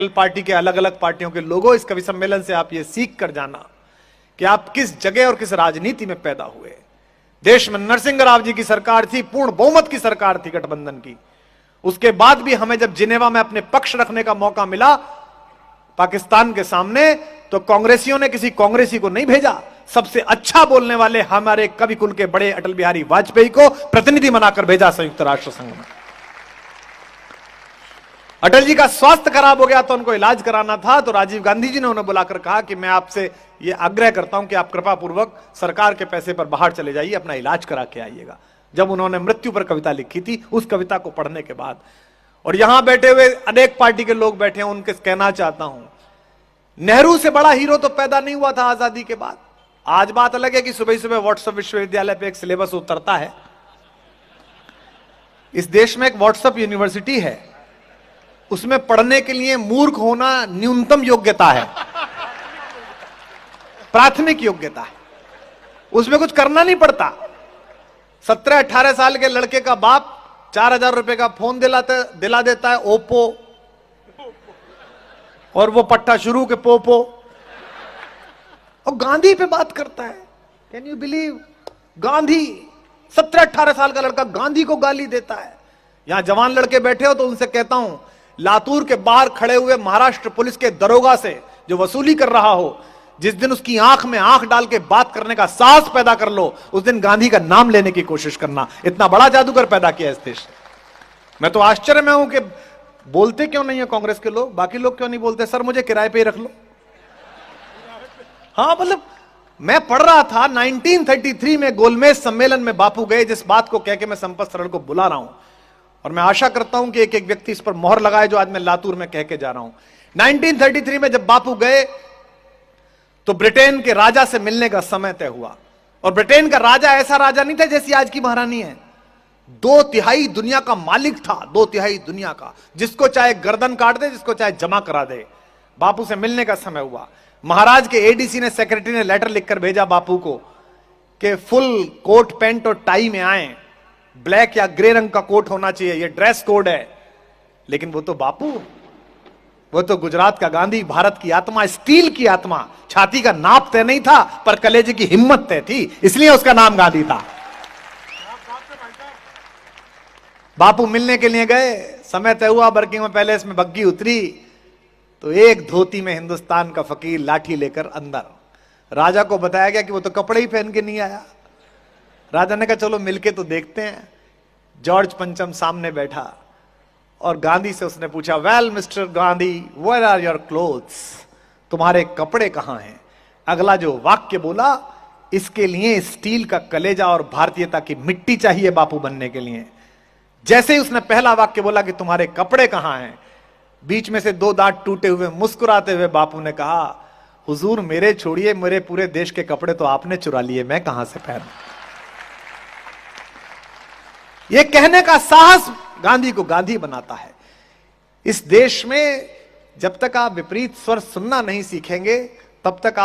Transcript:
Party के अलग अलग पार्टियों के लोगों, इस कवि सम्मेलन से आप ये सीख कर जाना कि आप किस जगह और किस राजनीति में पैदा हुए। देश में नरसिंह राव जी की सरकार थी, पूर्ण बहुमत की सरकार थी गठबंधन की। उसके बाद भी हमें जब जिनेवा में अपने पक्ष रखने का मौका मिला पाकिस्तान के सामने, तो कांग्रेसियों ने किसी कांग्रेसी को नहीं भेजा। सबसे अच्छा बोलने वाले हमारे कवि कुल के बड़े अटल बिहारी वाजपेयी को प्रतिनिधि बनाकर भेजा संयुक्त राष्ट्र संघ में। अटल जी का स्वास्थ्य खराब हो गया तो उनको इलाज कराना था, तो राजीव गांधी जी ने उन्हें बुलाकर कहा कि मैं आपसे यह आग्रह करता हूं कि आप कृपा पूर्वक सरकार के पैसे पर बाहर चले जाइए, अपना इलाज करा के आइएगा। जब उन्होंने मृत्यु पर कविता लिखी थी, उस कविता को पढ़ने के बाद, और यहां बैठे हुए अनेक पार्टी के लोग बैठे हैं, उनके कहना चाहता हूं, नेहरू से बड़ा हीरो तो पैदा नहीं हुआ था आजादी के बाद। आज बात अलग है कि सुबह सुबह व्हाट्सएप विश्वविद्यालय पे एक सिलेबस उतरता है। इस देश में एक व्हाट्सएप यूनिवर्सिटी है, उसमें पढ़ने के लिए मूर्ख होना न्यूनतम योग्यता है, प्राथमिक योग्यता है, उसमें कुछ करना नहीं पड़ता। 17-18 साल के लड़के का बाप 4000 रुपए का फोन दिला देता है, ओप्पो, और वो पट्टा शुरू के पोपो, और गांधी पे बात करता है। Can you believe? गांधी, 17-18 साल का लड़का गांधी को गाली देता है। यहां जवान लड़के बैठे हो तो उनसे कहता हूं, लातूर के बाहर खड़े हुए महाराष्ट्र पुलिस के दरोगा से जो वसूली कर रहा हो, जिस दिन उसकी आंख में आंख डाल के बात करने का साहस पैदा कर लो, उस दिन गांधी का नाम लेने की कोशिश करना। इतना बड़ा जादूगर पैदा किया इस देश। मैं तो आश्चर्य में हूं कि बोलते क्यों नहीं है कांग्रेस के लोग, बाकी लोग क्यों नहीं बोलते? सर मुझे किराए पे ही रख लो। हाँ, मतलब मैं पढ़ रहा था 1933 में गोलमेज सम्मेलन में बापू गए, जिस बात को कह के मैं संपत सरल को बुला रहा हूं, और मैं आशा करता हूं कि एक एक व्यक्ति इस पर मोहर लगाए जो आज मैं लातूर में कह के जा रहा हूं। 1933 में जब बापू गए तो ब्रिटेन के राजा से मिलने का समय तय हुआ, और ब्रिटेन का राजा ऐसा राजा नहीं था जैसी आज की महारानी है। 2/3 दुनिया का मालिक था, 2/3 दुनिया का, जिसको चाहे गर्दन काट दे, जिसको चाहे जमा करा दे। बापू से मिलने का समय हुआ। महाराज के एडीसी ने, सेक्रेटरी ने लेटर लिखकर भेजा बापू को कि फुल कोट पैंट और टाई में आए, ब्लैक या ग्रे रंग का कोट होना चाहिए, यह ड्रेस कोड है। लेकिन वो तो बापू, वो तो गुजरात का गांधी, भारत की आत्मा, स्टील की आत्मा, छाती का नाप तय नहीं था पर कलेजे की हिम्मत तय थी, इसलिए उसका नाम गांधी था। बापू मिलने के लिए गए, समय तय हुआ, बर्किंघम पैलेस में बग्गी उतरी तो एक धोती में हिंदुस्तान का फकीर लाठी लेकर अंदर। राजा को बताया गया कि वो तो कपड़े ही पहन के नहीं आया। राजा ने कहा चलो मिलके तो देखते हैं। जॉर्ज पंचम सामने बैठा और गांधी से उसने पूछा, well mister Gandhi, where are your clothes? तुम्हारे कपड़े कहां हैं? अगला जो वाक्य बोला, इसके लिए स्टील का कलेजा और भारतीयता की मिट्टी चाहिए बापू बनने के लिए। जैसे ही उसने पहला वाक्य बोला कि तुम्हारे कपड़े कहां हैं, बीच में से 2 दांत टूटे हुए मुस्कुराते हुए बापू ने कहा, हुजूर मेरे छोड़िए, मेरे पूरे देश के कपड़े तो आपने चुरा लिए, मैं कहां से पहनूं? यह कहने का साहस गांधी को गांधी बनाता है। इस देश में जब तक आप विपरीत स्वर सुनना नहीं सीखेंगे, तब तक